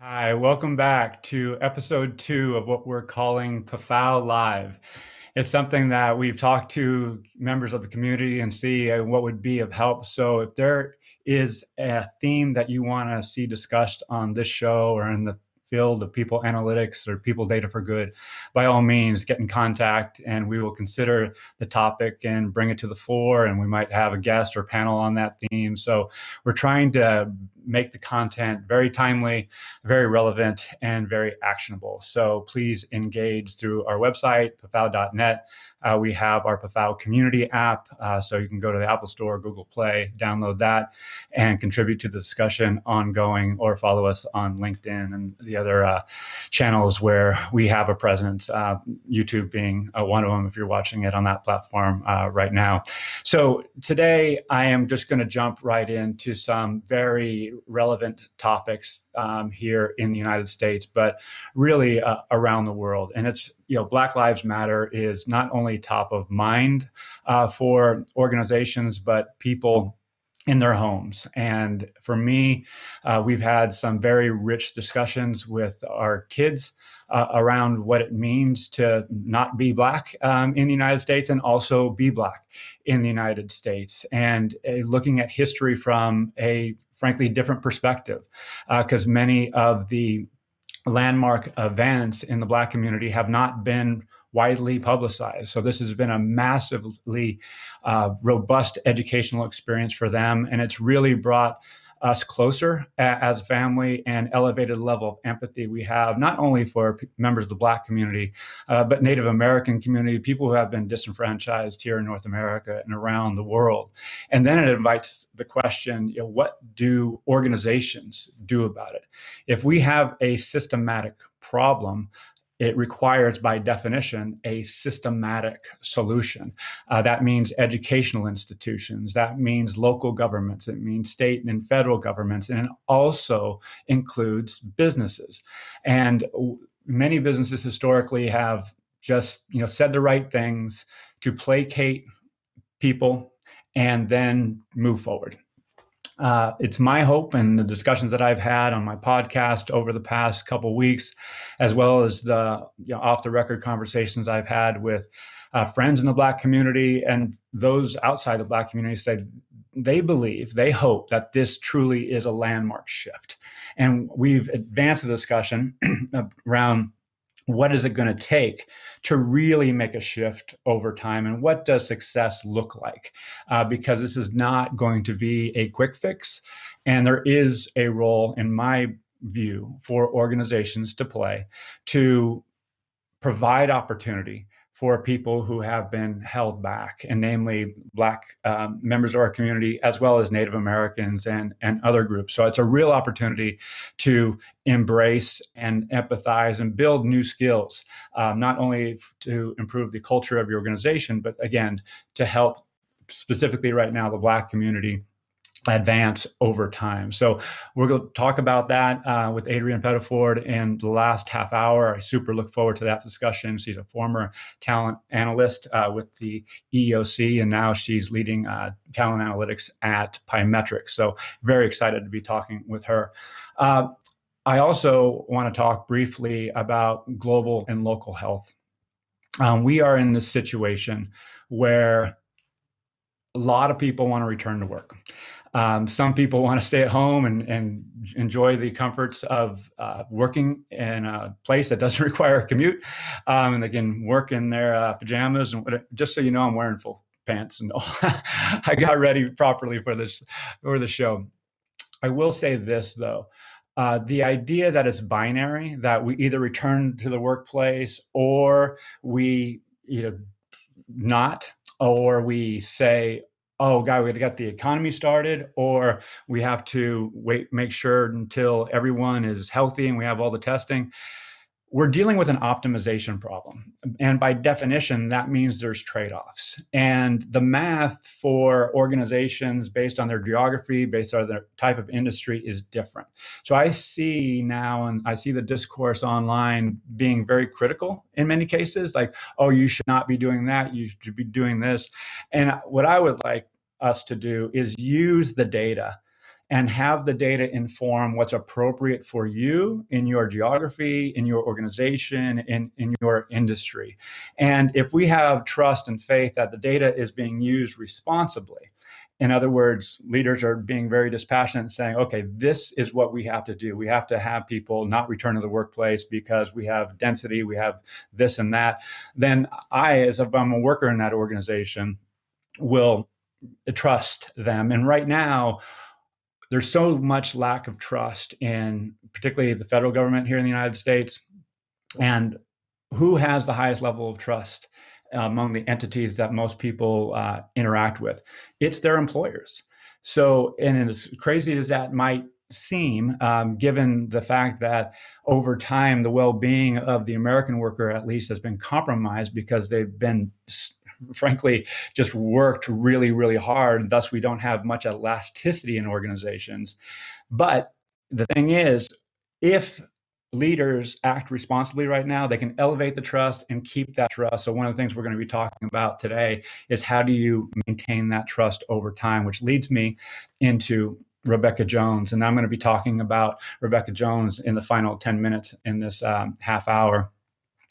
Hi, welcome back to episode 2 of what we're calling PAFOW Live. It's something that we've talked to members of the community and see what would be of help. So if there is a theme that you want to see discussed on this show or in the field of people analytics or people data for good, by all means, get in contact and we will consider the topic and bring it to the fore. And we might have a guest or panel on that theme. So we're trying to make the content very timely, very relevant, and very actionable. So please engage through our website, pafow.net. We have our PAFOW community app, so you can go to the Apple Store, Google Play, download that, and contribute to the discussion ongoing, or follow us on LinkedIn and the other channels where we have a presence, YouTube being one of them if you're watching it on that platform right now. So today I am just going to jump right into some very relevant topics here in the United States, but really around the world. And it's, Black Lives Matter is not only top of mind for organizations, but people in their homes. And for me, we've had some very rich discussions with our kids around what it means to not be Black in the United States and also be Black in the United States. And looking at history from a frankly different perspective, because many of the landmark events in the Black community have not been widely publicized. So this has been a massively robust educational experience for them. And it's really brought us closer as a family and elevated level of empathy we have, not only for members of the Black community, but Native American community, people who have been disenfranchised here in North America and around the world. And then it invites the question, what do organizations do about it? If we have a systematic problem, it requires, by definition, a systematic solution. That means educational institutions. That means local governments. It means state and federal governments. And it also includes businesses. And many businesses historically have just, said the right things to placate people and then move forward. It's my hope, and the discussions that I've had on my podcast over the past couple of weeks, as well as the off-the-record conversations I've had with friends in the Black community and those outside the Black community, say they hope that this truly is a landmark shift. And we've advanced the discussion around what is it going to take to really make a shift over time, and what does success look like? Because this is not going to be a quick fix, and there is a role, in my view, for organizations to play to provide opportunity for people who have been held back, and namely Black members of our community, as well as Native Americans and other groups. So it's a real opportunity to embrace and empathize and build new skills, not only to improve the culture of your organization, but again, to help specifically right now the Black community advance over time. So we're going to talk about that with Adrienne Pettiford in the last half hour. I super look forward to that discussion. She's a former talent analyst with the EEOC, and now she's leading talent analytics at Pymetrics. So very excited to be talking with her. I also want to talk briefly about global and local health. We are in this situation where a lot of people want to return to work. Some people want to stay at home and enjoy the comforts of working in a place that doesn't require a commute, and they can work in their pajamas. And just so you know, I'm wearing full pants, and I got ready properly for the show. I will say this though. The idea that it's binary, that we either return to the workplace or we not, or we say, oh God, we got the economy started, or we have to make sure until everyone is healthy and we have all the testing. We're dealing with an optimization problem. And by definition, that means there's trade-offs. And the math for organizations based on their geography, based on their type of industry is different. So I see now, and I see the discourse online being very critical in many cases, like, oh, you should not be doing that, you should be doing this. And what I would like us to do is use the data and have the data inform what's appropriate for you in your geography, in your organization, in your industry. And if we have trust and faith that the data is being used responsibly, in other words, leaders are being very dispassionate and saying, okay, this is what we have to do. We have to have people not return to the workplace because we have density, we have this and that. Then I, as if I'm a worker in that organization, will trust them. And right now, there's so much lack of trust in particularly the federal government here in the United States. And who has the highest level of trust among the entities that most people interact with? It's their employers. So, and as crazy as that might seem, given the fact that over time, the well-being of the American worker at least has been compromised because they've been frankly just worked really, really hard. Thus, we don't have much elasticity in organizations. But the thing is, if leaders act responsibly right now, they can elevate the trust and keep that trust. So one of the things we're going to be talking about today is how do you maintain that trust over time, which leads me into Rebecca Jones. And I'm going to be talking about Rebecca Jones in the final 10 minutes in this half hour.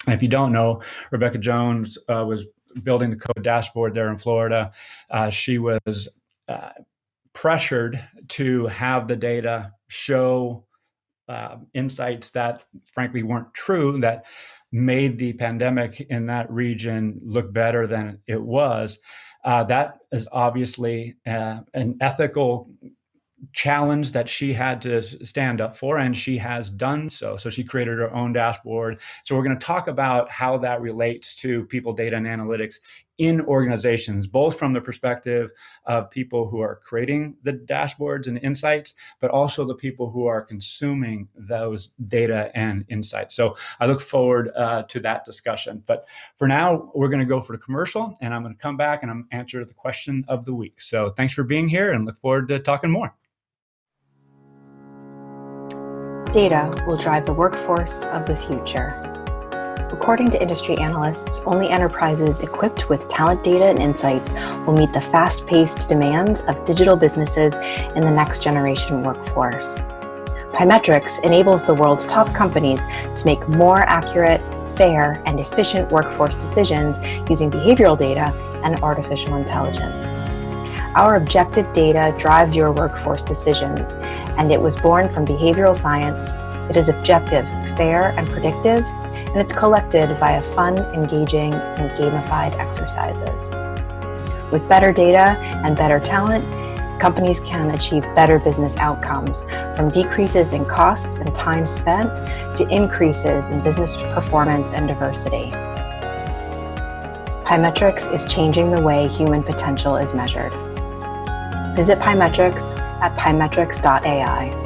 And if you don't know, Rebecca Jones was building the code dashboard there in Florida. She was pressured to have the data show insights that frankly weren't true, that made the pandemic in that region look better than it was. That is obviously an ethical challenge that she had to stand up for, and she has done so. So she created her own dashboard. So we're going to talk about how that relates to people, data, and analytics in organizations, both from the perspective of people who are creating the dashboards and insights, but also the people who are consuming those data and insights. So I look forward to that discussion. But for now, we're going to go for the commercial, and I'm going to come back and I'm answer the question of the week. So thanks for being here, and look forward to talking more. Data will drive the workforce of the future. According to industry analysts, only enterprises equipped with talent data and insights will meet the fast-paced demands of digital businesses in the next generation workforce. Pymetrics enables the world's top companies to make more accurate, fair, and efficient workforce decisions using behavioral data and artificial intelligence. Our objective data drives your workforce decisions, and it was born from behavioral science. It is objective, fair, and predictive, and it's collected via fun, engaging, and gamified exercises. With better data and better talent, companies can achieve better business outcomes, from decreases in costs and time spent to increases in business performance and diversity. Pymetrics is changing the way human potential is measured. Visit Pymetrics at pymetrics.ai.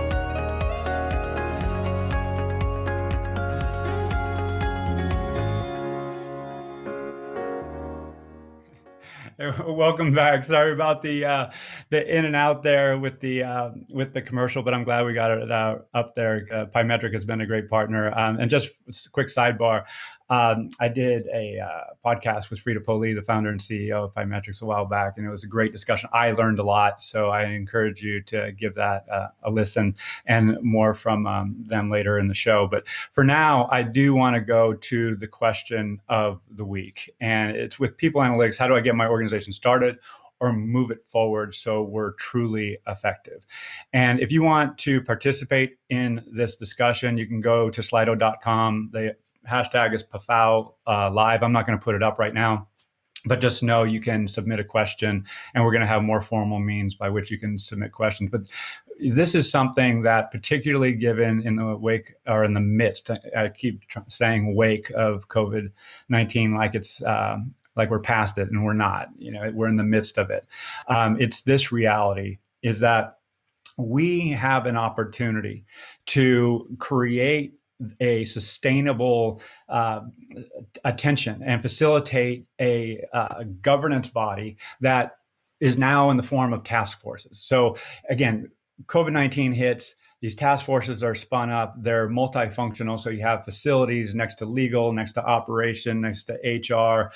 Welcome back. Sorry about the in and out there with the commercial, but I'm glad we got it up there. Pymetric has been a great partner. And just a quick sidebar, I did a podcast with Frida Poli, the founder and CEO of Pymetrics, a while back, and it was a great discussion. I learned a lot, so I encourage you to give that a listen, and more from them later in the show. But for now, I do want to go to the question of the week, and it's with people analytics. How do I get my organization started or move it forward so we're truly effective? And if you want to participate in this discussion, you can go to slido.com. The hashtag is PAFOW live. I'm not going to put it up right now, but just know you can submit a question, and we're going to have more formal means by which you can submit questions. But this is something that, particularly given in the wake or in the midst, I keep saying wake of COVID-19, like it's like we're past it, and we're not. We're in the midst of it. It's this reality is that we have an opportunity to create a sustainable attention and facilitate a governance body that is now in the form of task forces. So again, COVID-19 hits, these task forces are spun up. They're multifunctional. So you have facilities next to legal, next to operation, next to HR,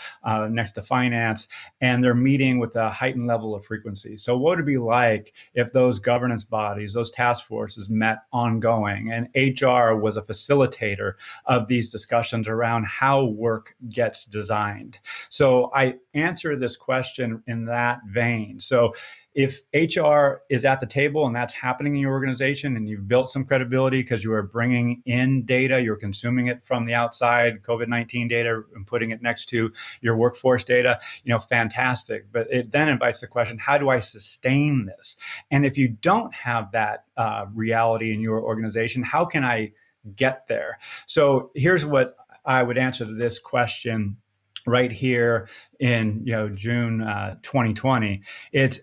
next to finance, and they're meeting with a heightened level of frequency. So what would it be like if those governance bodies, those task forces met ongoing, and HR was a facilitator of these discussions around how work gets designed? So I answer this question in that vein. So if HR is at the table and that's happening in your organization, and you've built some credibility because you are bringing in data, you're consuming it from the outside, COVID-19 data, and putting it next to your workforce data, fantastic. But it then invites the question, how do I sustain this? And if you don't have that reality in your organization, how can I get there? So here's what I would answer to this question right here in June 2020. It's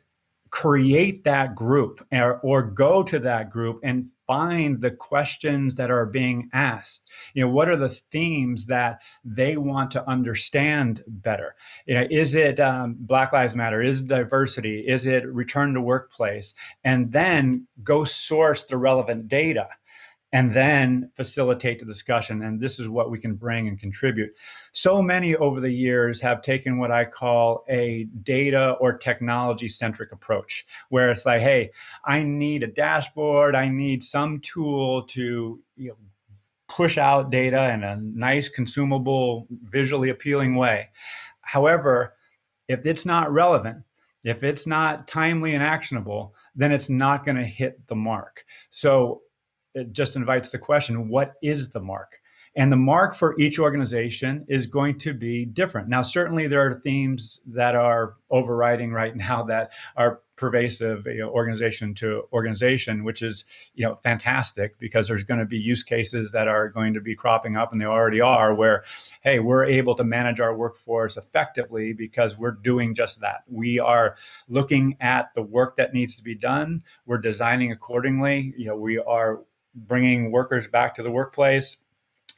create that group, or go to that group and find the questions that are being asked. What are the themes that they want to understand better? Is it Black Lives Matter? Is it diversity? Is it return to workplace? And then go source the relevant data, and then facilitate the discussion. And this is what we can bring and contribute. So many over the years have taken what I call a data or technology-centric approach, where it's like, hey, I need a dashboard, I need some tool to push out data in a nice, consumable, visually appealing way. However, if it's not relevant, if it's not timely and actionable, then it's not going to hit the mark. So it just invites the question, what is the mark? And the mark for each organization is going to be different. Now, certainly there are themes that are overriding right now that are pervasive, organization to organization, which is, fantastic, because there's going to be use cases that are going to be cropping up, and they already are, where, hey, we're able to manage our workforce effectively because we're doing just that. We are looking at the work that needs to be done. We're designing accordingly. We are bringing workers back to the workplace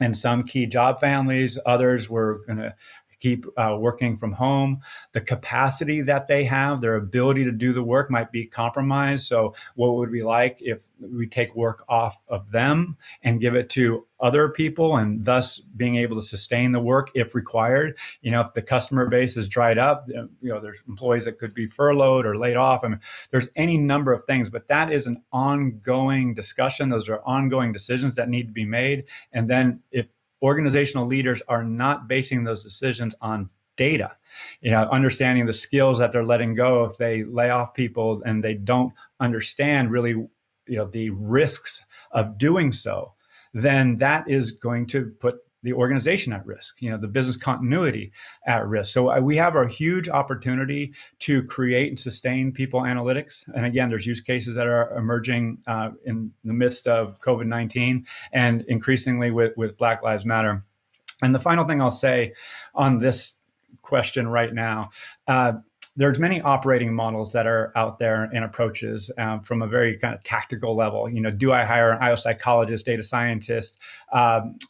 in some key job families. Others, we're going to keep working from home. The capacity that they have, their ability to do the work, might be compromised. So what would it be like if we take work off of them and give it to other people, and thus being able to sustain the work if required? If the customer base is dried up, there's employees that could be furloughed or laid off. I mean, there's any number of things, but that is an ongoing discussion. Those are ongoing decisions that need to be made. And then if organizational leaders are not basing those decisions on data, understanding the skills that they're letting go if they lay off people, and they don't understand really, the risks of doing so, then that is going to put the organization at risk, the business continuity at risk. So we have a huge opportunity to create and sustain people analytics. And again, there's use cases that are emerging in the midst of COVID-19, and increasingly with Black Lives Matter. And the final thing I'll say on this question right now, there's many operating models that are out there and approaches from a very kind of tactical level. Do I hire an IO psychologist, data scientist,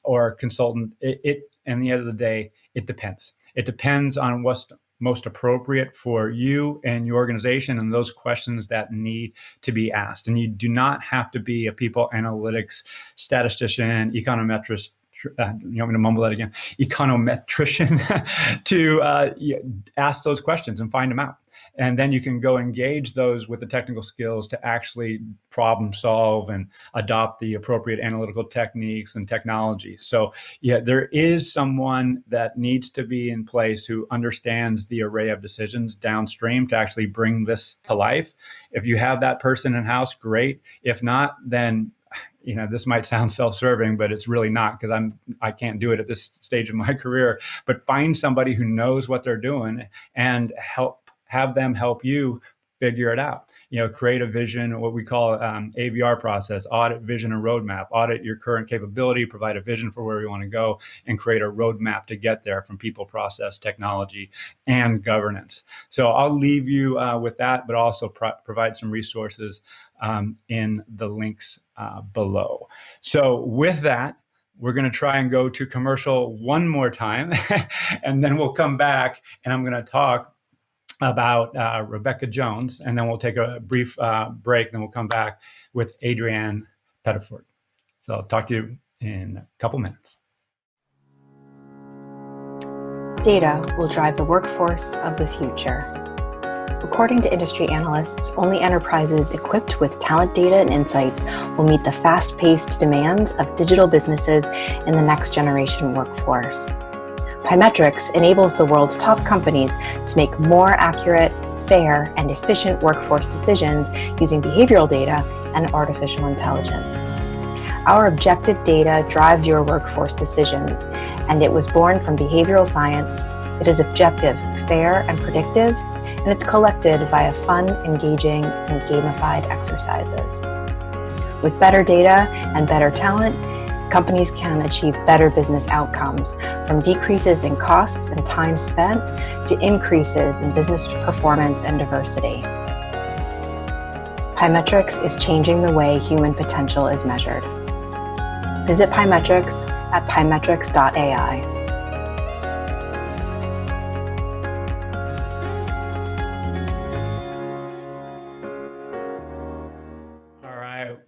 or consultant? And the end of the day, it depends. It depends on what's most appropriate for you and your organization, and those questions that need to be asked. And you do not have to be a people analytics statistician, econometrist. You want me to mumble that again? Econometrician to ask those questions and find them out. And then you can go engage those with the technical skills to actually problem solve and adopt the appropriate analytical techniques and technology. So there is someone that needs to be in place who understands the array of decisions downstream to actually bring this to life. If you have that person in-house, great. If not, then this might sound self-serving, but it's really not, because I can't do it at this stage of my career. But find somebody who knows what they're doing and have them help you figure it out. Create a vision, what we call AVR process: audit, vision, and roadmap. Audit your current capability, provide a vision for where you want to go, and create a roadmap to get there from people, process, technology, and governance. So I'll leave you with that, but also provide some resources in the links below. So with that, we're going to try and go to commercial one more time, and then we'll come back, and I'm going to talk about Rebecca Jones, and then we'll take a brief break, then we'll come back with Adrienne Pettiford. So I'll talk to you in a couple minutes. Data will drive the workforce of the future. According to industry analysts, only enterprises equipped with talent data and insights will meet the fast-paced demands of digital businesses in the next generation workforce. Pymetrics enables the world's top companies to make more accurate, fair, and efficient workforce decisions using behavioral data and artificial intelligence. Our objective data drives your workforce decisions, and it was born from behavioral science. It is objective, fair, and predictive, and it's collected via fun, engaging, and gamified exercises. With better data and better talent, companies can achieve better business outcomes, from decreases in costs and time spent to increases in business performance and diversity. Pymetrics is changing the way human potential is measured. Visit Pymetrics at pymetrics.ai.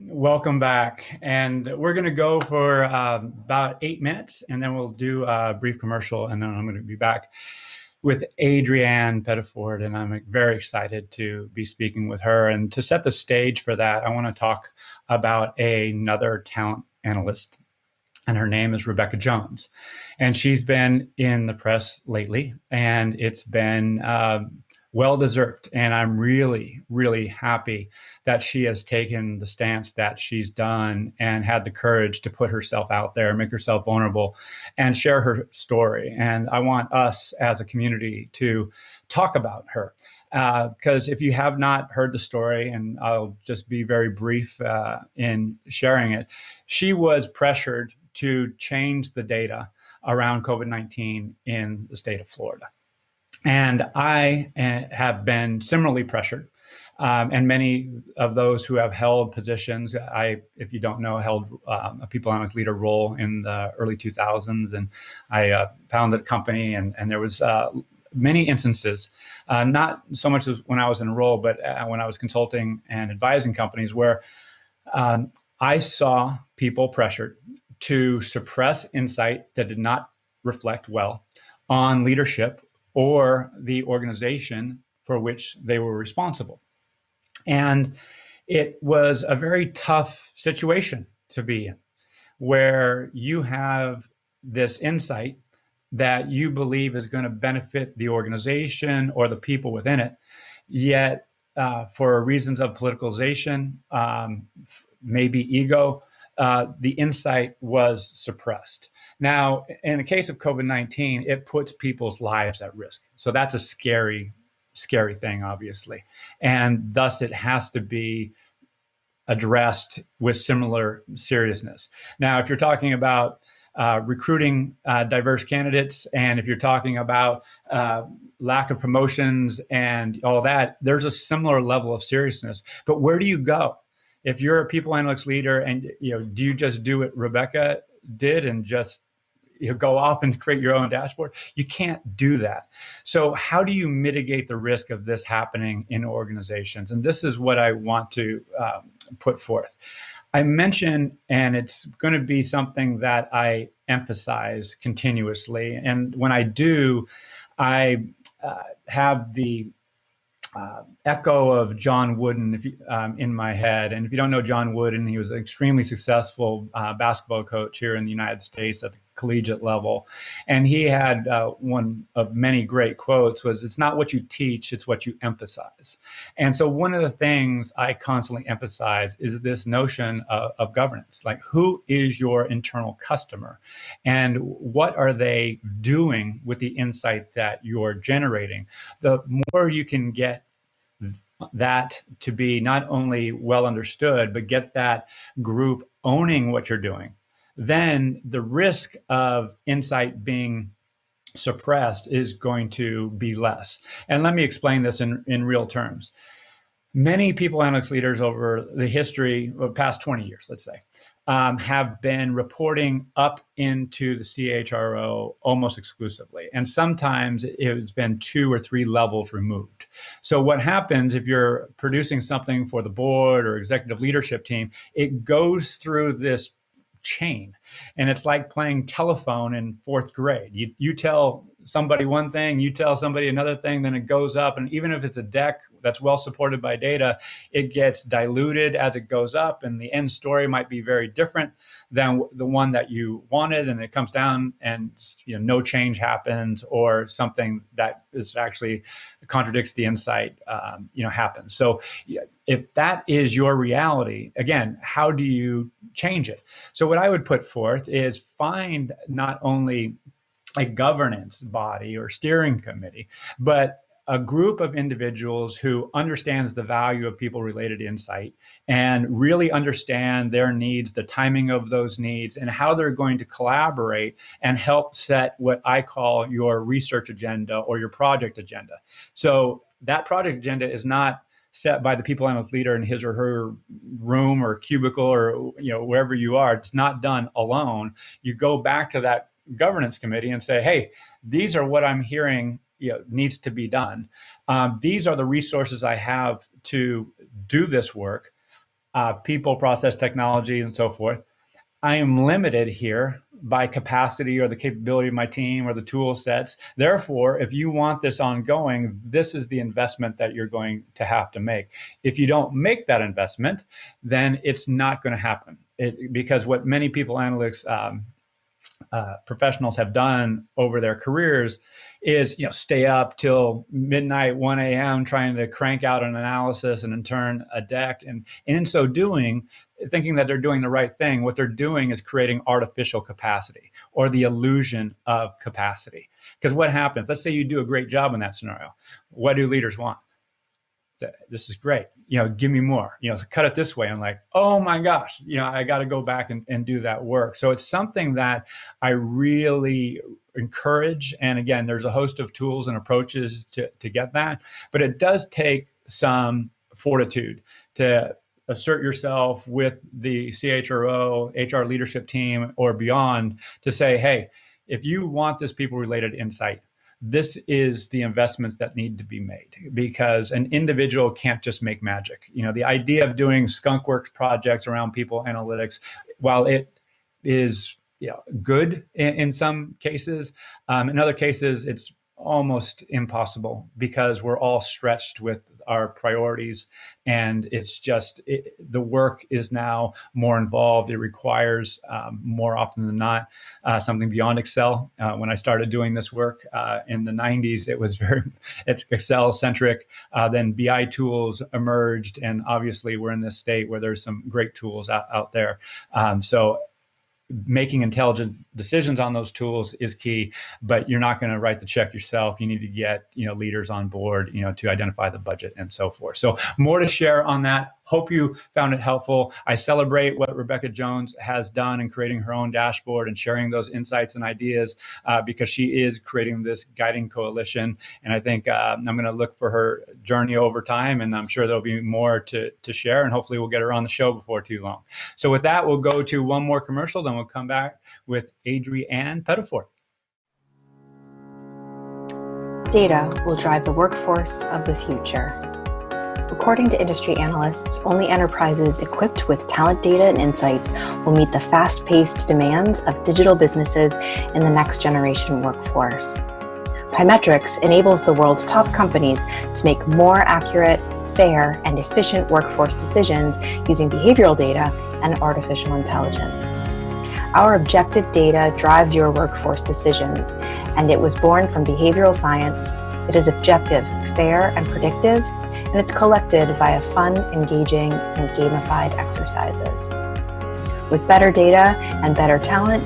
Welcome back. And we're going to go for about 8 minutes, and then we'll do a brief commercial, and then I'm going to be back with Adrienne Pettiford, and I'm very excited to be speaking with her. And to set the stage for that, I want to talk about another talent analyst, and her name is Rebecca Jones. And she's been in the press lately, and it's been well-deserved. And I'm really, really happy that she has taken the stance that she's done and had the courage to put herself out there, make herself vulnerable, and share her story. And I want us as a community to talk about her. Because if you have not heard the story, and I'll just be very brief in sharing it, she was pressured to change the data around COVID-19 in the state of Florida. And I have been similarly pressured. And many of those who have held positions, if you don't know, held a people analytics leader role in the early 2000s. And I founded a company, and there was many instances, not so much as when I was in a role, but when I was consulting and advising companies, where I saw people pressured to suppress insight that did not reflect well on leadership or the organization for which they were responsible. And it was a very tough situation to be in, where you have this insight that you believe is going to benefit the organization or the people within it, yet for reasons of politicalization, maybe ego, the insight was suppressed. Now, in the case of COVID-19, it puts people's lives at risk. So that's a scary thing, obviously. And thus it has to be addressed with similar seriousness. Now, if you're talking about recruiting diverse candidates, and if you're talking about lack of promotions and all that, there's a similar level of seriousness. But where do you go? If you're a people analytics leader, and do you just do what Rebecca did and just go off and create your own dashboard? You can't do that. So how do you mitigate the risk of this happening in organizations? And this is what I want to put forth. I mentioned, and it's going to be something that I emphasize continuously. And when I do, I have the echo of John Wooden in my head. And if you don't know John Wooden, he was an extremely successful basketball coach here in the United States at the collegiate level. And he had one of many great quotes was, "It's not what you teach, it's what you emphasize." And so one of the things I constantly emphasize is this notion of governance. Like, who is your internal customer? And what are they doing with the insight that you're generating? The more you can get that to be not only well understood, but get that group owning what you're doing, then the risk of insight being suppressed is going to be less. And let me explain this in real terms. Many people analytics leaders over the history of the past 20 years, let's say, have been reporting up into the CHRO almost exclusively. And sometimes it's been 2 or 3 levels removed. So what happens if you're producing something for the board or executive leadership team, it goes through this chain. And it's like playing telephone in 4th grade. You tell somebody one thing, you tell somebody another thing, then it goes up. And even if it's a deck that's well supported by data, it gets diluted as it goes up, and the end story might be very different than the one that you wanted, and it comes down and no change happens, or something that is actually contradicts the insight happens. So if that is your reality, again, how do you change it? So what I would put forth is find not only a governance body or steering committee, but a group of individuals who understands the value of people-related insight and really understand their needs, the timing of those needs, and how they're going to collaborate and help set what I call your research agenda or your project agenda. So that project agenda is not set by the people analyst leader in his or her room or cubicle or wherever you are. It's not done alone. You go back to that governance committee and say, hey, these are what I'm hearing needs to be done. These are the resources I have to do this work, people, process, technology, and so forth. I am limited here by capacity or the capability of my team or the tool sets. Therefore, if you want this ongoing, this is the investment that you're going to have to make. If you don't make that investment, then it's not going to happen. Because what many people analytics professionals have done over their careers is stay up till midnight, 1 a.m. trying to crank out an analysis and in turn a deck, and in so doing, thinking that they're doing the right thing. What they're doing is creating artificial capacity or the illusion of capacity. Because what happens, let's say you do a great job in that scenario, what do leaders want? This is great. Give me more. Cut it this way. I'm like, oh my gosh, I got to go back and do that work. So it's something that I really encourage. And again, there's a host of tools and approaches to get that, but it does take some fortitude to assert yourself with the CHRO, HR leadership team, or beyond to say, hey, if you want this people-related insight, this is the investments that need to be made, because an individual can't just make magic. The idea of doing skunkworks projects around people analytics, while it is good in some cases, in other cases, it's almost impossible because we're all stretched with our priorities, and it's just the work is now more involved. It requires more often than not something beyond Excel. When I started doing this work in the 90s, it's Excel centric. Then BI tools emerged, and obviously we're in this state where there's some great tools out there. So making intelligent decisions on those tools is key, but you're not going to write the check yourself. You need to get, leaders on board, to identify the budget and so forth. So more to share on that. Hope you found it helpful. I celebrate what Rebecca Jones has done in creating her own dashboard and sharing those insights and ideas because she is creating this guiding coalition. And I think I'm going to look for her journey over time, and I'm sure there'll be more to share, and hopefully we'll get her on the show before too long. So with that, we'll go to one more commercial, then we'll come back with Adrienne Pettifor. Data will drive the workforce of the future. According to industry analysts, only enterprises equipped with talent data and insights will meet the fast-paced demands of digital businesses in the next generation workforce. Pymetrics enables the world's top companies to make more accurate, fair, and efficient workforce decisions using behavioral data and artificial intelligence. Our objective data drives your workforce decisions, and it was born from behavioral science. It is objective, fair, and predictive, and it's collected via fun, engaging, and gamified exercises. With better data and better talent,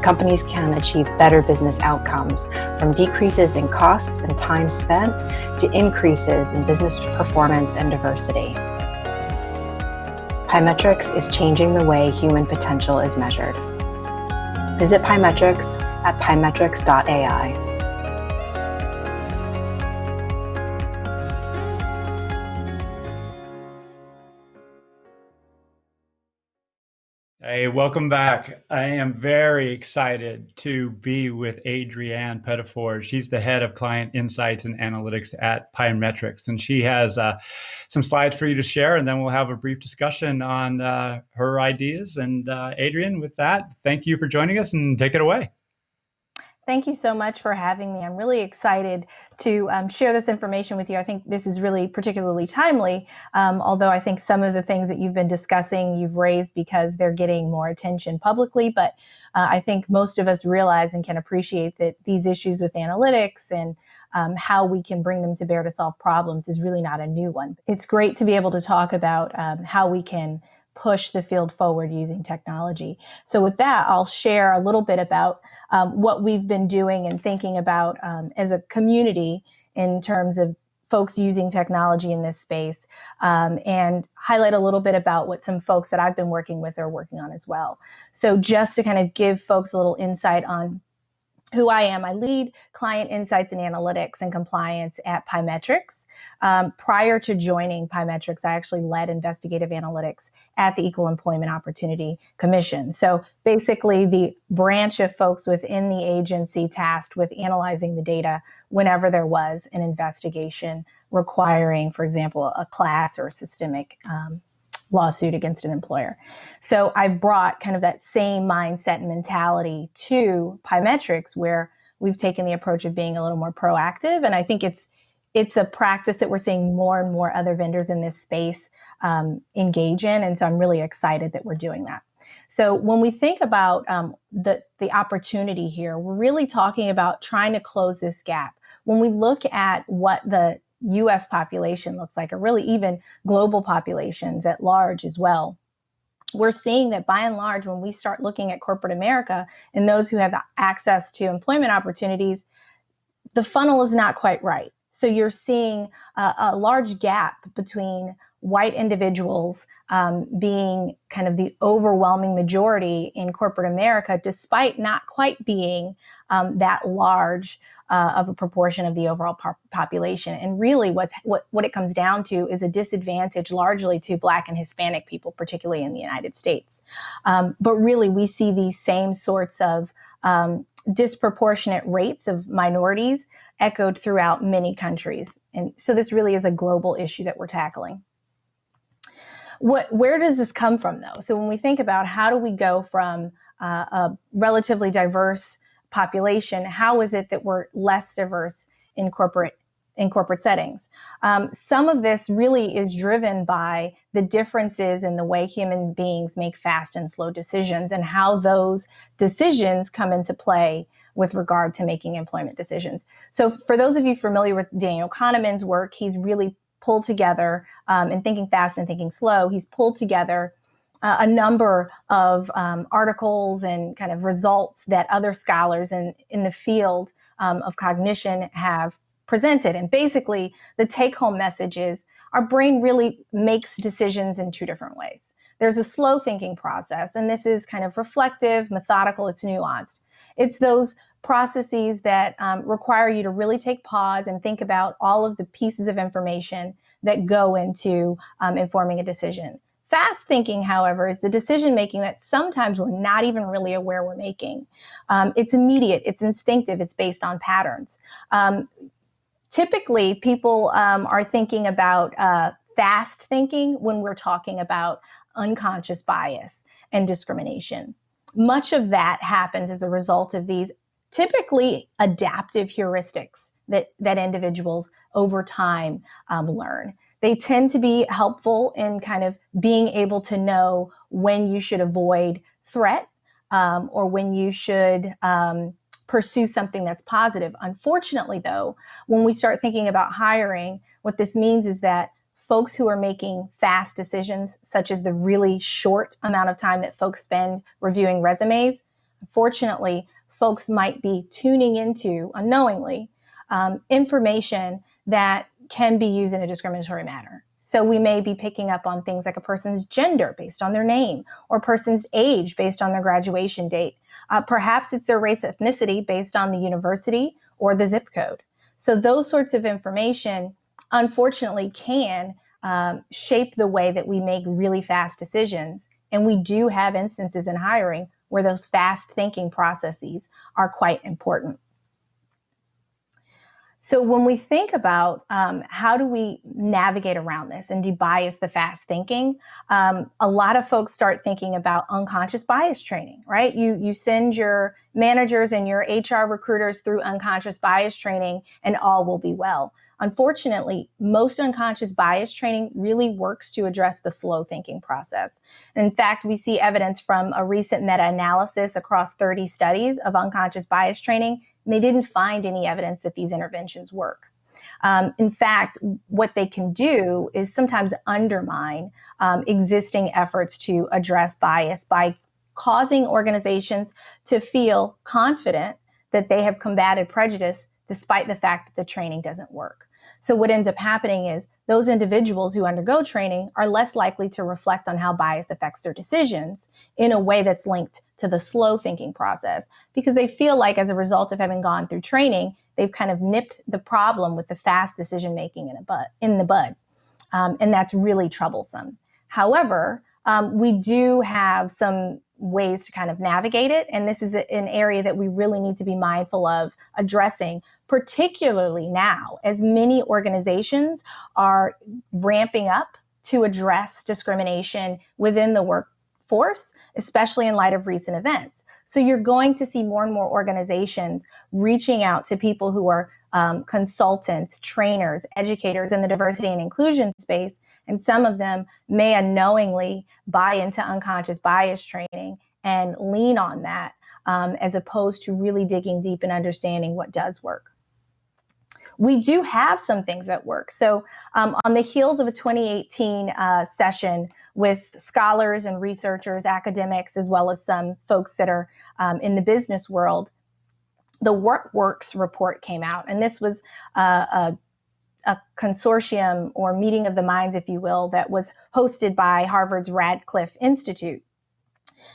companies can achieve better business outcomes, from decreases in costs and time spent to increases in business performance and diversity. Pymetrics is changing the way human potential is measured. Visit Pymetrics at pymetrics.ai. Hey, welcome back. I am very excited to be with Adrienne Pettifor. She's the head of client insights and analytics at Pymetrics, and she has some slides for you to share, and then we'll have a brief discussion on her ideas. And Adrienne, with that, thank you for joining us, and take it away. Thank you so much for having me. I'm really excited to share this information with you. I think this is really particularly timely, although I think some of the things that you've been discussing, you've raised because they're getting more attention publicly. But I think most of us realize and can appreciate that these issues with analytics and how we can bring them to bear to solve problems is really not a new one. It's great to be able to talk about how we can push the field forward using technology. So with that, I'll share a little bit about what we've been doing and thinking about as a community in terms of folks using technology in this space, and highlight a little bit about what some folks that I've been working with are working on as well. So just to kind of give folks a little insight on who I am. I lead client insights and analytics and compliance at Pymetrics. Prior to joining Pymetrics, I actually led investigative analytics at the Equal Employment Opportunity Commission. So basically the branch of folks within the agency tasked with analyzing the data whenever there was an investigation requiring, for example, a class or a systemic lawsuit against an employer. So I brought kind of that same mindset and mentality to Pymetrics, where we've taken the approach of being a little more proactive. And I think it's a practice that we're seeing more and more other vendors in this space engage in. And so I'm really excited that we're doing that. So when we think about the opportunity here, we're really talking about trying to close this gap. When we look at what the US population looks like, or really even global populations at large as well, we're seeing that by and large, when we start looking at corporate America and those who have access to employment opportunities, the funnel is not quite right. So you're seeing a large gap between white individuals being kind of the overwhelming majority in corporate America, despite not quite being that large of a proportion of the overall population. And really what it comes down to is a disadvantage largely to Black and Hispanic people, particularly in the United States. But really we see these same sorts of disproportionate rates of minorities echoed throughout many countries. And so this really is a global issue that we're tackling. Where does this come from, though? So when we think about how do we go from a relatively diverse population, how is it that we're less diverse in corporate settings? Some of this really is driven by the differences in the way human beings make fast and slow decisions and how those decisions come into play with regard to making employment decisions. So for those of you familiar with Daniel Kahneman's work, he's really pulled together, in Thinking Fast and Thinking Slow, he's pulled together a number of articles and kind of results that other scholars in the field of cognition have presented. And basically, the take-home message is our brain really makes decisions in two different ways. There's a slow thinking process, and this is kind of reflective, methodical, it's nuanced. It's those processes that require you to really take pause and think about all of the pieces of information that go into informing a decision. Fast thinking, however, is the decision making that sometimes we're not even really aware we're making. It's immediate, it's instinctive, it's based on patterns. Typically, people are thinking about fast thinking when we're talking about unconscious bias and discrimination. Much of that happens as a result of these typically adaptive heuristics that individuals over time learn. They tend to be helpful in kind of being able to know when you should avoid threat or when you should pursue something that's positive. Unfortunately, though, when we start thinking about hiring, what this means is that folks who are making fast decisions, such as the really short amount of time that folks spend reviewing resumes, unfortunately, folks might be tuning into, unknowingly, information that can be used in a discriminatory manner. So we may be picking up on things like a person's gender based on their name, or a person's age based on their graduation date. Perhaps it's their race, ethnicity based on the university or the zip code. So those sorts of information, unfortunately, can shape the way that we make really fast decisions And we do have instances in hiring where those fast thinking processes are quite important. So when we think about how do we navigate around this and debias the fast thinking, a lot of folks start thinking about unconscious bias training, right? You send your managers and your HR recruiters through unconscious bias training and all will be well. Unfortunately, most unconscious bias training really works to address the slow thinking process. And in fact, we see evidence from a recent meta-analysis across 30 studies of unconscious bias training, and they didn't find any evidence that these interventions work. In fact, what they can do is sometimes undermine existing efforts to address bias by causing organizations to feel confident that they have combated prejudice despite the fact that the training doesn't work. So what ends up happening is those individuals who undergo training are less likely to reflect on how bias affects their decisions in a way that's linked to the slow thinking process, because they feel like as a result of having gone through training, they've kind of nipped the problem with the fast decision making in the bud. And that's really troublesome. However, we do have some ways to kind of navigate it. And this is an area that we really need to be mindful of addressing, particularly now, as many organizations are ramping up to address discrimination within the workforce, especially in light of recent events. So you're going to see more and more organizations reaching out to people who are consultants, trainers, educators in the diversity and inclusion space, and some of them may unknowingly buy into unconscious bias training and lean on that as opposed to really digging deep and understanding what does work. We do have some things that work. So on the heels of a 2018 session with scholars and researchers, academics, as well as some folks that are in the business world, the WorkWorks report came out. And this was a consortium or meeting of the minds, if you will, that was hosted by Harvard's Radcliffe Institute.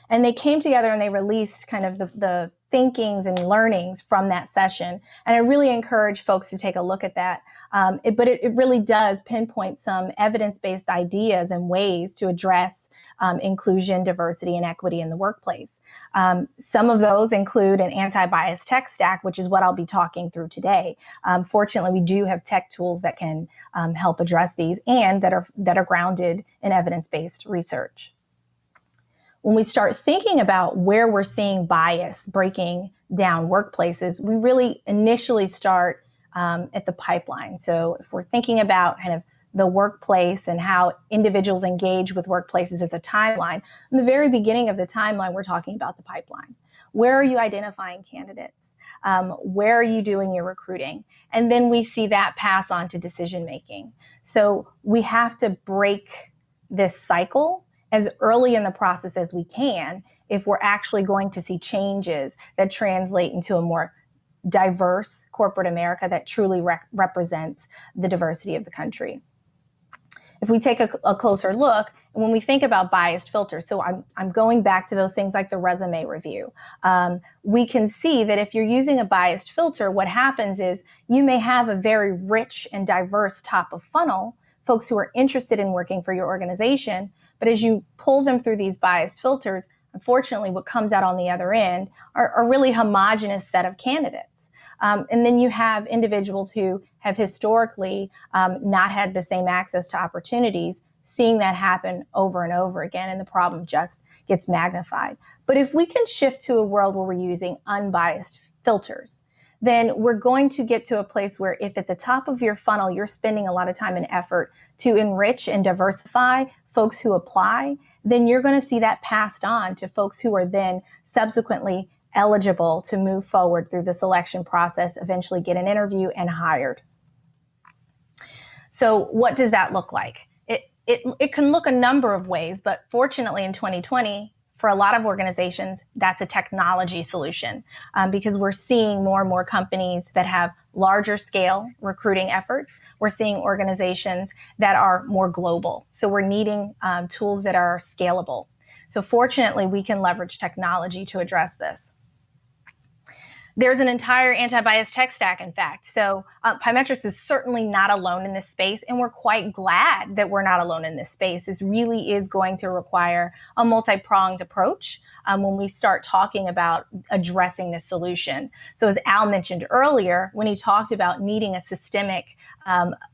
And they came together and they released kind of the thinkings and learnings from that session. And I really encourage folks to take a look at that. But it really does pinpoint some evidence-based ideas and ways to address inclusion, diversity, and equity in the workplace. Some of those include an anti-bias tech stack, which is what I'll be talking through today. Fortunately, we do have tech tools that can help address these and that are grounded in evidence-based research. When we start thinking about where we're seeing bias breaking down workplaces, we really initially start at the pipeline. So if we're thinking about kind of the workplace and how individuals engage with workplaces as a timeline, in the very beginning of the timeline, we're talking about the pipeline. Where are you identifying candidates? Where are you doing your recruiting? And then we see that pass on to decision making. So we have to break this cycle as early in the process as we can if we're actually going to see changes that translate into a more diverse corporate America that truly represents the diversity of the country. If we take a closer look, and when we think about biased filters, so I'm going back to those things like the resume review, we can see that if you're using a biased filter, what happens is you may have a very rich and diverse top of funnel, folks who are interested in working for your organization, but as you pull them through these biased filters, unfortunately, what comes out on the other end are a really homogenous set of candidates. And then you have individuals who have historically not had the same access to opportunities, seeing that happen over and over again, and the problem just gets magnified. But if we can shift to a world where we're using unbiased filters, then we're going to get to a place where if at the top of your funnel, you're spending a lot of time and effort to enrich and diversify folks who apply, then you're going to see that passed on to folks who are then subsequently eligible to move forward through the selection process, eventually get an interview and hired. So what does that look like? It can look a number of ways, but fortunately in 2020, for a lot of organizations, that's a technology solution because we're seeing more and more companies that have larger scale recruiting efforts. We're seeing organizations that are more global. So we're needing tools that are scalable. So fortunately, we can leverage technology to address this. There's an entire anti-bias tech stack, in fact. So Pymetrics is certainly not alone in this space, and we're quite glad that we're not alone in this space. This really is going to require a multi-pronged approach when we start talking about addressing the solution. So as Al mentioned earlier, when he talked about needing a systemic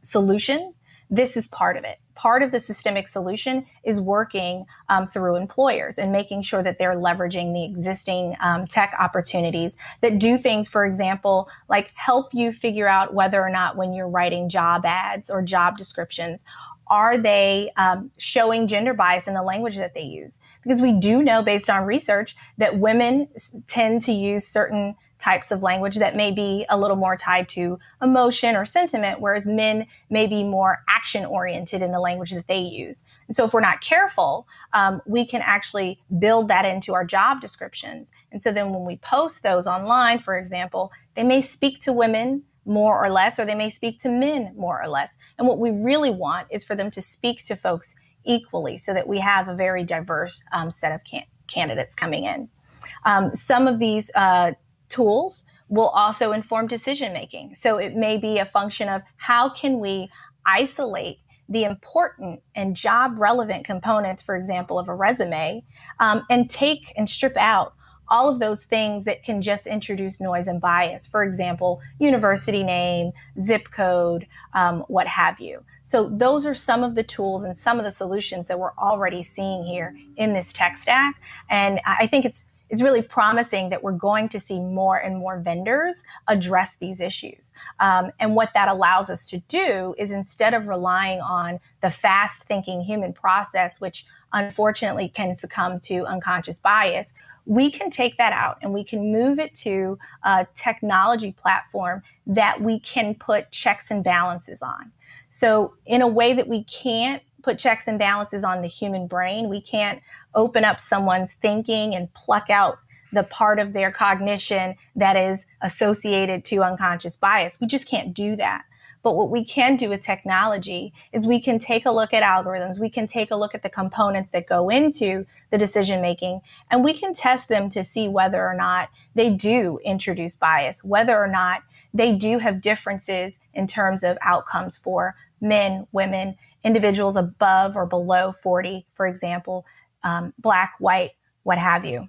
solution, this is part of it. Part of the systemic solution is working through employers and making sure that they're leveraging the existing tech opportunities that do things, for example, like help you figure out whether or not when you're writing job ads or job descriptions, are they showing gender bias in the language that they use? Because we do know, based on research, that women tend to use certain types of language that may be a little more tied to emotion or sentiment, whereas men may be more action-oriented in the language that they use. And so if we're not careful, we can actually build that into our job descriptions. And so then when we post those online, for example, they may speak to women more or less, or they may speak to men more or less. And what we really want is for them to speak to folks equally so that we have a very diverse set of candidates coming in. Some of these tools will also inform decision making. So it may be a function of how can we isolate the important and job relevant components, for example, of a resume, and take and strip out all of those things that can just introduce noise and bias. For example, university name, zip code, what have you. So those are some of the tools and some of the solutions that we're already seeing here in this tech stack. And I think it's really promising that we're going to see more and more vendors address these issues. And what that allows us to do is, instead of relying on the fast-thinking human process, which unfortunately can succumb to unconscious bias, we can take that out and we can move it to a technology platform that we can put checks and balances on. So in a way that we can't put checks and balances on the human brain, we can't open up someone's thinking and pluck out the part of their cognition that is associated to unconscious bias. We just can't do that. But what we can do with technology is we can take a look at algorithms, we can take a look at the components that go into the decision making, and we can test them to see whether or not they do introduce bias, whether or not they do have differences in terms of outcomes for men, women, individuals above or below 40, for example, Black, white, what have you.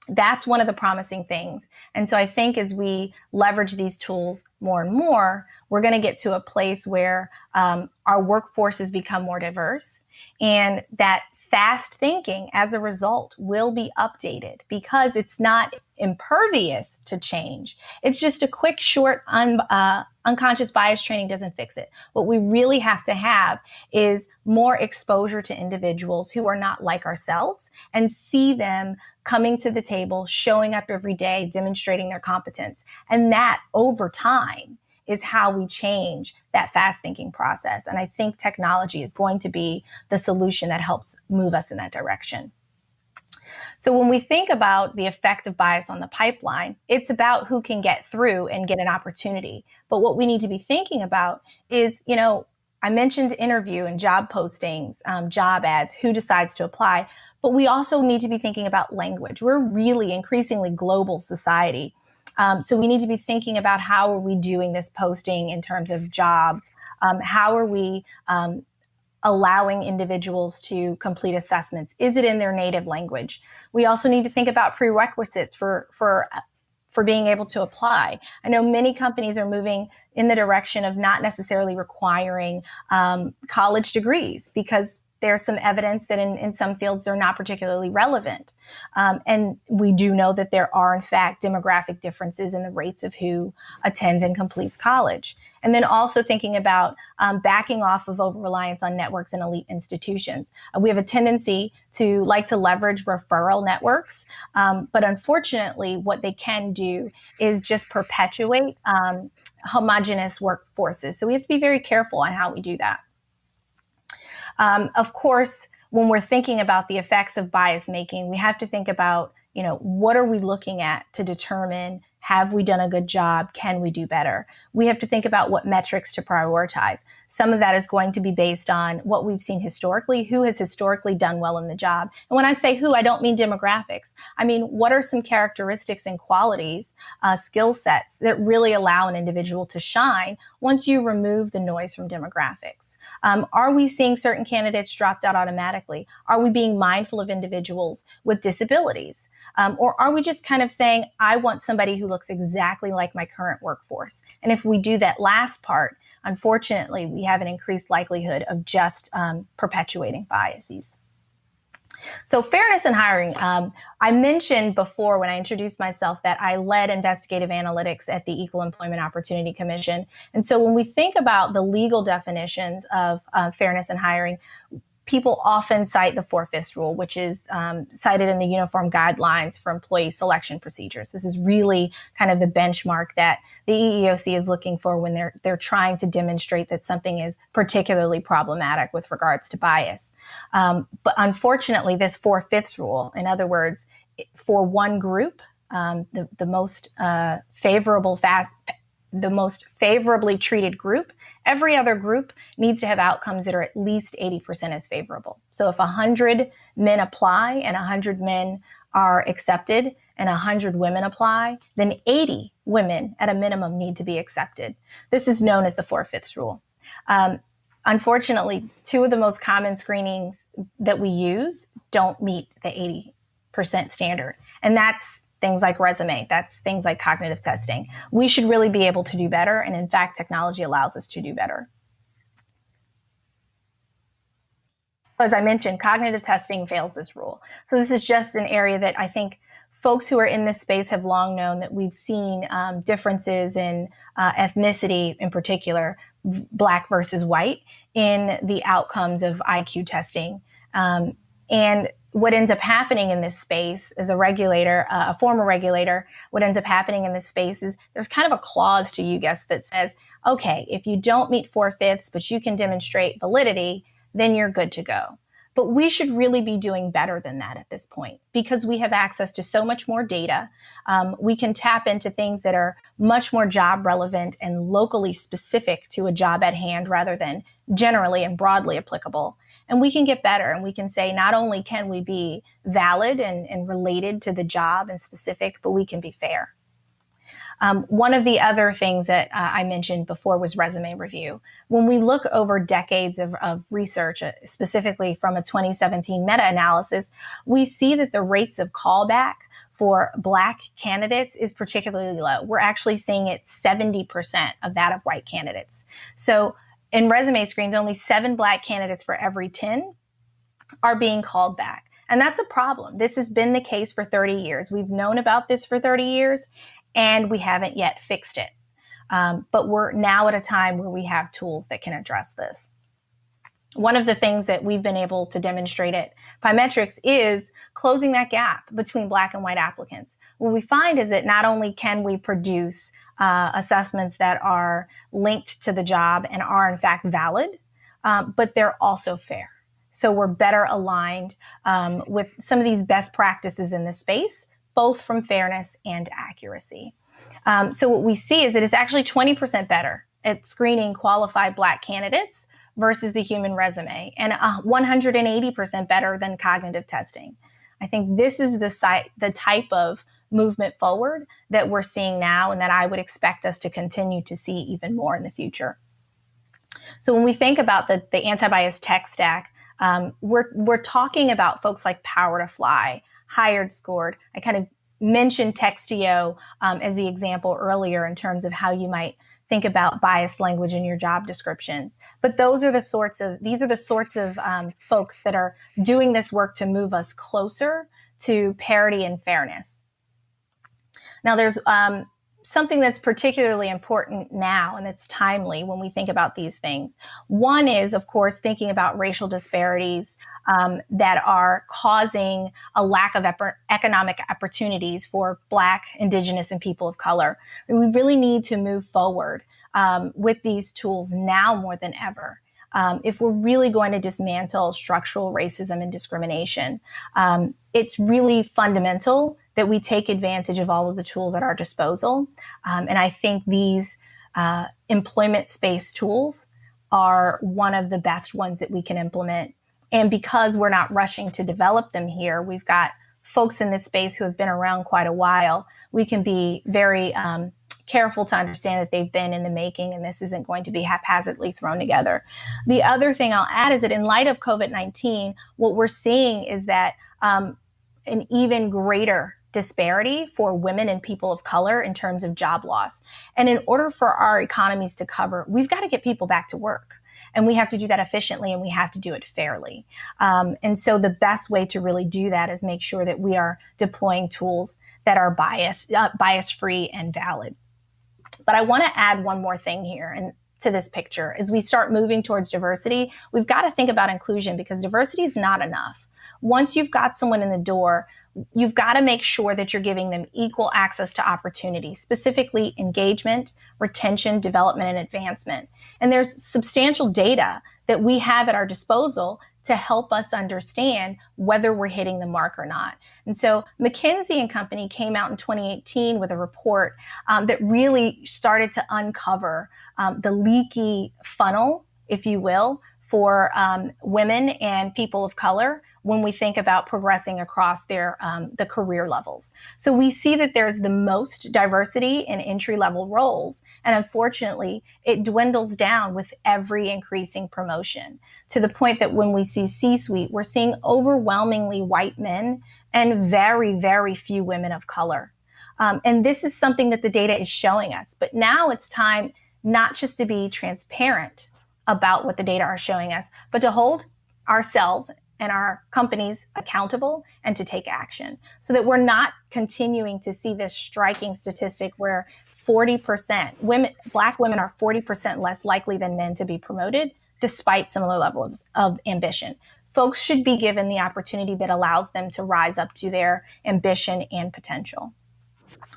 That's one of the promising things. And so I think as we leverage these tools more and more, we're going to get to a place where our workforces become more diverse, and that fast thinking as a result will be updated, because it's not impervious to change. It's just a quick, short, unconscious bias training doesn't fix it. What we really have to have is more exposure to individuals who are not like ourselves, and see them coming to the table, showing up every day, demonstrating their competence. And that, over time, is how we change that fast thinking process. And I think technology is going to be the solution that helps move us in that direction. So when we think about the effect of bias on the pipeline, it's about who can get through and get an opportunity. But what we need to be thinking about is, I mentioned interview and job postings, job ads, who decides to apply, but we also need to be thinking about language. We're really increasingly global society. So we need to be thinking about how are we doing this posting in terms of jobs? How are we allowing individuals to complete assessments? Is it in their native language? We also need to think about prerequisites for being able to apply. I know many companies are moving in the direction of not necessarily requiring college degrees, because there's some evidence that in some fields they're not particularly relevant. And we do know that there are, in fact, demographic differences in the rates of who attends and completes college. And then also thinking about backing off of over-reliance on networks and elite institutions. We have a tendency to like to leverage referral networks, but unfortunately, what they can do is just perpetuate homogenous workforces. So we have to be very careful on how we do that. Of course, when we're thinking about the effects of bias making, we have to think about, what are we looking at to determine, have we done a good job? Can we do better? We have to think about what metrics to prioritize. Some of that is going to be based on what we've seen historically, who has historically done well in the job. And when I say who, I don't mean demographics. I mean, what are some characteristics and qualities, skill sets that really allow an individual to shine once you remove the noise from demographics? Are we seeing certain candidates dropped out automatically? Are we being mindful of individuals with disabilities? Or are we just kind of saying, I want somebody who looks exactly like my current workforce? And if we do that last part, unfortunately, we have an increased likelihood of just perpetuating biases. So fairness in hiring, I mentioned before when I introduced myself that I led investigative analytics at the Equal Employment Opportunity Commission. And so when we think about the legal definitions of fairness in hiring, people often cite the 4/5 rule, which is cited in the Uniform Guidelines for Employee Selection Procedures. This is really kind of the benchmark that the EEOC is looking for when they're trying to demonstrate that something is particularly problematic with regards to bias. But unfortunately, this 4/5 rule, in other words, for one group, the most the most favorably treated group, every other group needs to have outcomes that are at least 80% as favorable. So if 100 men apply and 100 men are accepted and 100 women apply, then 80 women at a minimum need to be accepted. This is known as the 4/5 rule. Unfortunately, two of the most common screenings that we use don't meet the 80% standard. And that's things like resume, that's things like cognitive testing. We should really be able to do better. And in fact, technology allows us to do better. As I mentioned, cognitive testing fails this rule. So this is just an area that I think folks who are in this space have long known that we've seen differences in ethnicity, in particular, Black versus white, in the outcomes of IQ testing. And what ends up happening in this space as a regulator, a former regulator, what ends up happening in this space is there's kind of a clause to UGES that says, okay, if you don't meet 4/5, but you can demonstrate validity, then you're good to go. But we should really be doing better than that at this point because we have access to so much more data. We can tap into things that are much more job relevant and locally specific to a job at hand rather than generally and broadly applicable. And we can get better and we can say not only can we be valid and related to the job and specific, but we can be fair. One of the other things that I mentioned before was resume review. When we look over decades of research, specifically from a 2017 meta-analysis, we see that the rates of callback for Black candidates is particularly low. We're actually seeing it 70% of that of white candidates. So in resume screens, only 7 Black candidates for every 10 are being called back. And that's a problem. This has been the case for 30 years. We've known about this for 30 years. And we haven't yet fixed it. But we're now at a time where we have tools that can address this. One of the things that we've been able to demonstrate at Pymetrics is closing that gap between Black and white applicants. What we find is that not only can we produce assessments that are linked to the job and are in fact valid, but they're also fair. So we're better aligned with some of these best practices in this space, both from fairness and accuracy. So what we see is that it's actually 20% better at screening qualified Black candidates versus the human resume, and 180% better than cognitive testing. I think this is the type of movement forward that we're seeing now and that I would expect us to continue to see even more in the future. So when we think about the anti-bias tech stack, we're talking about folks like Power to Fly, Hired Scored. I kind of mentioned Textio as the example earlier in terms of how you might think about biased language in your job description. But these are the sorts of folks that are doing this work to move us closer to parity and fairness. Now, there's something that's particularly important now and that's timely when we think about these things. One is, of course, thinking about racial disparities that are causing a lack of economic opportunities for Black, Indigenous, and people of color. And we really need to move forward with these tools now more than ever. if we're really going to dismantle structural racism and discrimination, it's really fundamental that we take advantage of all of the tools at our disposal. And I think these employment space tools are one of the best ones that we can implement. And because we're not rushing to develop them here, we've got folks in this space who have been around quite a while. We can be very careful to understand that they've been in the making, and this isn't going to be haphazardly thrown together. The other thing I'll add is that in light of COVID-19, what we're seeing is that an even greater disparity for women and people of color in terms of job loss. And in order for our economies to cover, we've got to get people back to work. And we have to do that efficiently, and we have to do it fairly. And so the best way to really do that is make sure that we are deploying tools that are bias-free and valid. But I want to add one more thing here and to this picture. As we start moving towards diversity, we've got to think about inclusion, because diversity is not enough. Once you've got someone in the door, you've got to make sure that you're giving them equal access to opportunity, specifically engagement, retention, development, and advancement. And there's substantial data that we have at our disposal to help us understand whether we're hitting the mark or not. And so McKinsey and Company came out in 2018 with a report that really started to uncover the leaky funnel, if you will, for women and people of color when we think about progressing across their the career levels. So we see that there's the most diversity in entry-level roles, and unfortunately, it dwindles down with every increasing promotion, to the point that when we see C-suite, we're seeing overwhelmingly white men and very, very few women of color. And this is something that the data is showing us. But now it's time not just to be transparent about what the data are showing us, but to hold ourselves and our companies accountable and to take action, so that we're not continuing to see this striking statistic where 40% Black women are 40% less likely than men to be promoted, despite similar levels of ambition. Folks should be given the opportunity that allows them to rise up to their ambition and potential.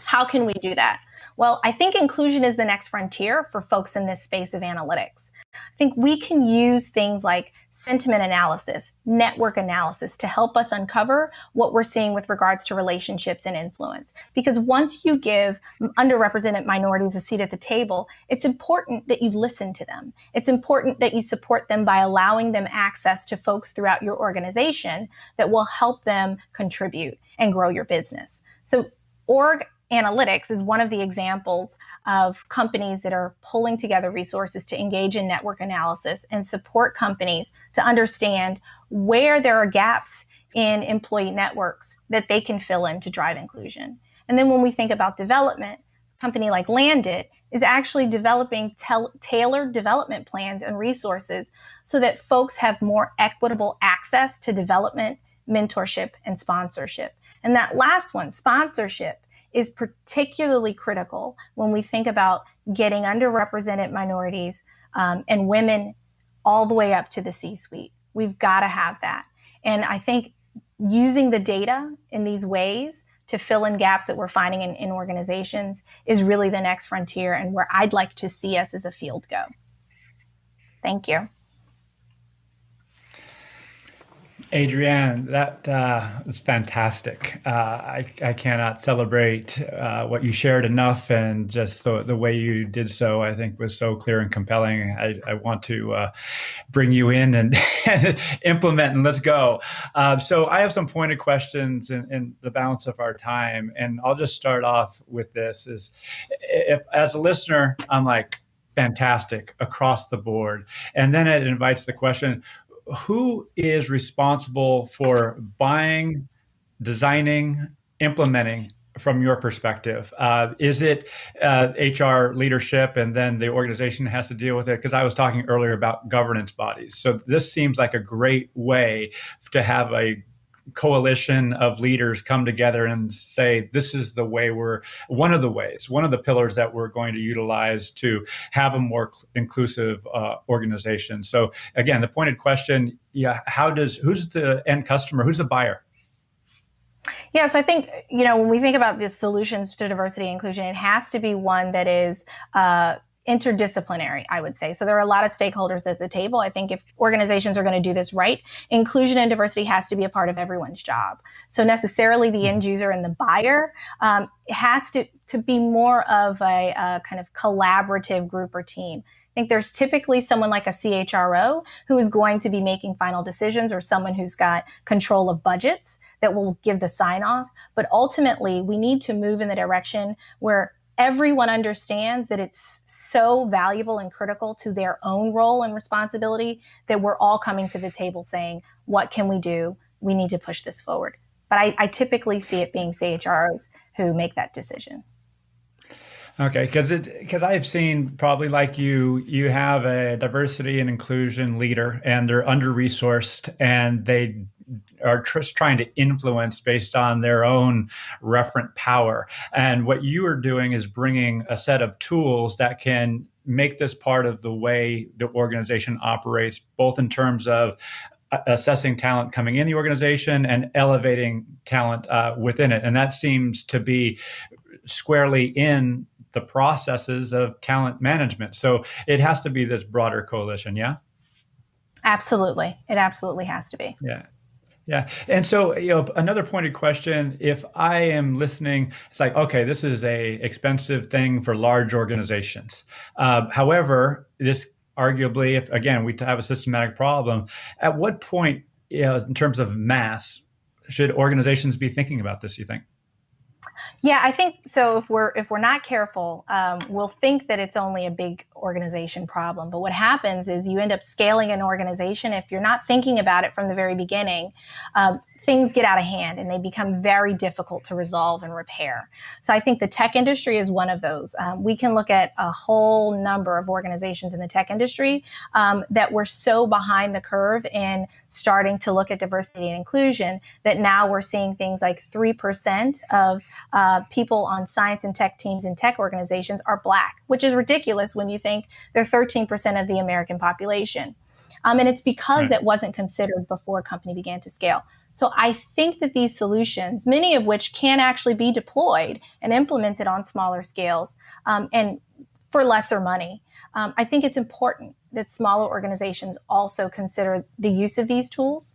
How can we do that? Well, I think inclusion is the next frontier for folks in this space of analytics. I think we can use things like sentiment analysis, network analysis to help us uncover what we're seeing with regards to relationships and influence. Because once you give underrepresented minorities a seat at the table, it's important that you listen to them. It's important that you support them by allowing them access to folks throughout your organization that will help them contribute and grow your business. So org analytics is one of the examples of companies that are pulling together resources to engage in network analysis and support companies to understand where there are gaps in employee networks that they can fill in to drive inclusion. And then when we think about development, a company like Landit is actually developing tailored development plans and resources so that folks have more equitable access to development, mentorship, and sponsorship. And that last one, sponsorship, is particularly critical when we think about getting underrepresented minorities and women all the way up to the C-suite. We've got to have that. And I think using the data in these ways to fill in gaps that we're finding in organizations is really the next frontier, and where I'd like to see us as a field go. Thank you. Adrienne, that is fantastic. I cannot celebrate what you shared enough, and just the way you did so, I think, was so clear and compelling. I want to bring you in and implement, and let's go. So I have some pointed questions in the balance of our time, and I'll just start off with this. If, as a listener, I'm like, fantastic across the board. And then it invites the question, who is responsible for buying, designing, implementing from your perspective? Is it HR leadership, and then the organization has to deal with it? Because I was talking earlier about governance bodies. So this seems like a great way to have a coalition of leaders come together and say, this is the way one of the pillars that we're going to utilize to have a more inclusive organization. So again, the pointed question, who's the end customer? Who's the buyer? Yeah, so I think, when we think about the solutions to diversity and inclusion, it has to be one that is interdisciplinary, I would say. So there are a lot of stakeholders at the table. I think if organizations are going to do this right, inclusion and diversity has to be a part of everyone's job. So necessarily the end user and the buyer has to be more of a kind of collaborative group or team. I think there's typically someone like a CHRO who is going to be making final decisions, or someone who's got control of budgets that will give the sign off. But ultimately, we need to move in the direction where everyone understands that it's so valuable and critical to their own role and responsibility that we're all coming to the table saying, what can we do? We need to push this forward. But I typically see it being CHROs who make that decision. Okay, because I've seen, probably like you have a diversity and inclusion leader, and they're under-resourced, and they are just trying to influence based on their own referent power. And what you are doing is bringing a set of tools that can make this part of the way the organization operates, both in terms of assessing talent coming in the organization and elevating talent within it. And that seems to be squarely in the processes of talent management. So it has to be this broader coalition, yeah? Absolutely. It absolutely has to be. Yeah. Yeah. And so, another pointed question, if I am listening, it's like, okay, this is a expensive thing for large organizations. However, this arguably, if again, we have a systematic problem, at what point, in terms of mass, should organizations be thinking about this, you think? Yeah, I think so. If we're not careful, we'll think that it's only a big organization problem. But what happens is you end up scaling an organization. If you're not thinking about it from the very beginning, things get out of hand and they become very difficult to resolve and repair. So I think the tech industry is one of those. We can look at a whole number of organizations in the tech industry that were so behind the curve in starting to look at diversity and inclusion that now we're seeing things like 3% of people on science and tech teams in tech organizations are Black, which is ridiculous when you think they're 13% of the American population. And it's because that wasn't considered before a company began to scale. So I think that these solutions, many of which can actually be deployed and implemented on smaller scales and for lesser money, I think it's important that smaller organizations also consider the use of these tools,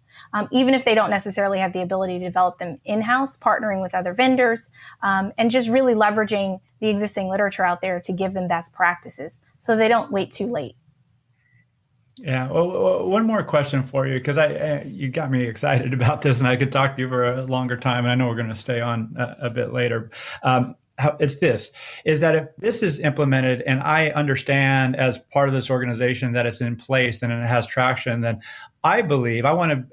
even if they don't necessarily have the ability to develop them in-house, partnering with other vendors, and just really leveraging the existing literature out there to give them best practices so they don't wait too late. Yeah. Well, one more question for you, because you got me excited about this, and I could talk to you for a longer time. And I know we're going to stay on a bit later. It's this, is that if this is implemented and I understand as part of this organization that it's in place and it has traction, then I believe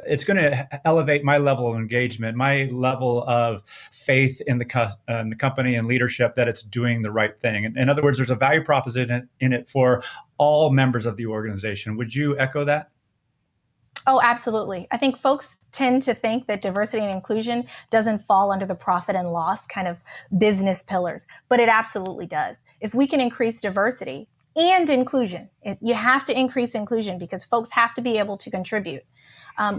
it's going to elevate my level of engagement, my level of faith in the company and leadership that it's doing the right thing. In other words, there's a value proposition in it for all members of the organization. Would you echo that? Oh, absolutely. I think folks tend to think that diversity and inclusion doesn't fall under the profit and loss kind of business pillars, but it absolutely does. If we can increase diversity and inclusion, you have to increase inclusion because folks have to be able to contribute.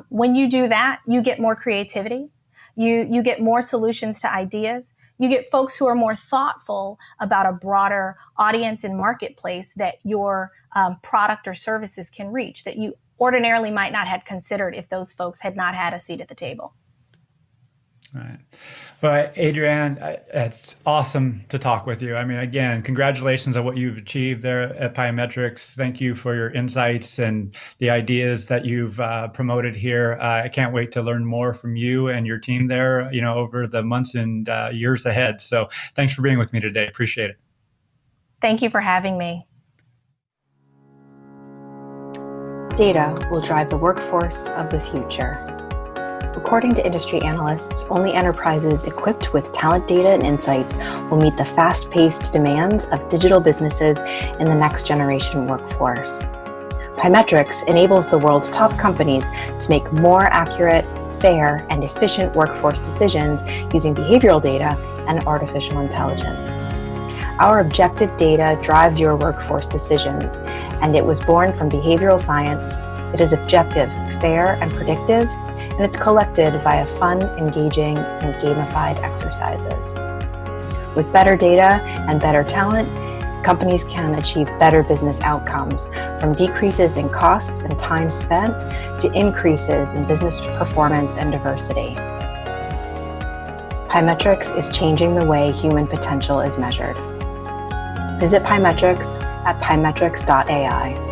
When you do that, you get more creativity, you get more solutions to ideas, you get folks who are more thoughtful about a broader audience and marketplace that your product or services can reach, that you ordinarily might not have considered if those folks had not had a seat at the table. All right. Well, Adrienne, it's awesome to talk with you. I mean, again, congratulations on what you've achieved there at Biometrics. Thank you for your insights and the ideas that you've promoted here. I can't wait to learn more from you and your team there, over the months and years ahead. So thanks for being with me today. Appreciate it. Thank you for having me. Data will drive the workforce of the future. According to industry analysts, only enterprises equipped with talent data and insights will meet the fast-paced demands of digital businesses in the next generation workforce. Biometrics enables the world's top companies to make more accurate, fair, and efficient workforce decisions using behavioral data and artificial intelligence. Our objective data drives your workforce decisions, and it was born from behavioral science. It is objective, fair, and predictive, and it's collected via fun, engaging, and gamified exercises. With better data and better talent, companies can achieve better business outcomes, from decreases in costs and time spent to increases in business performance and diversity. Pymetrics is changing the way human potential is measured. Visit Pymetrics at pymetrics.ai.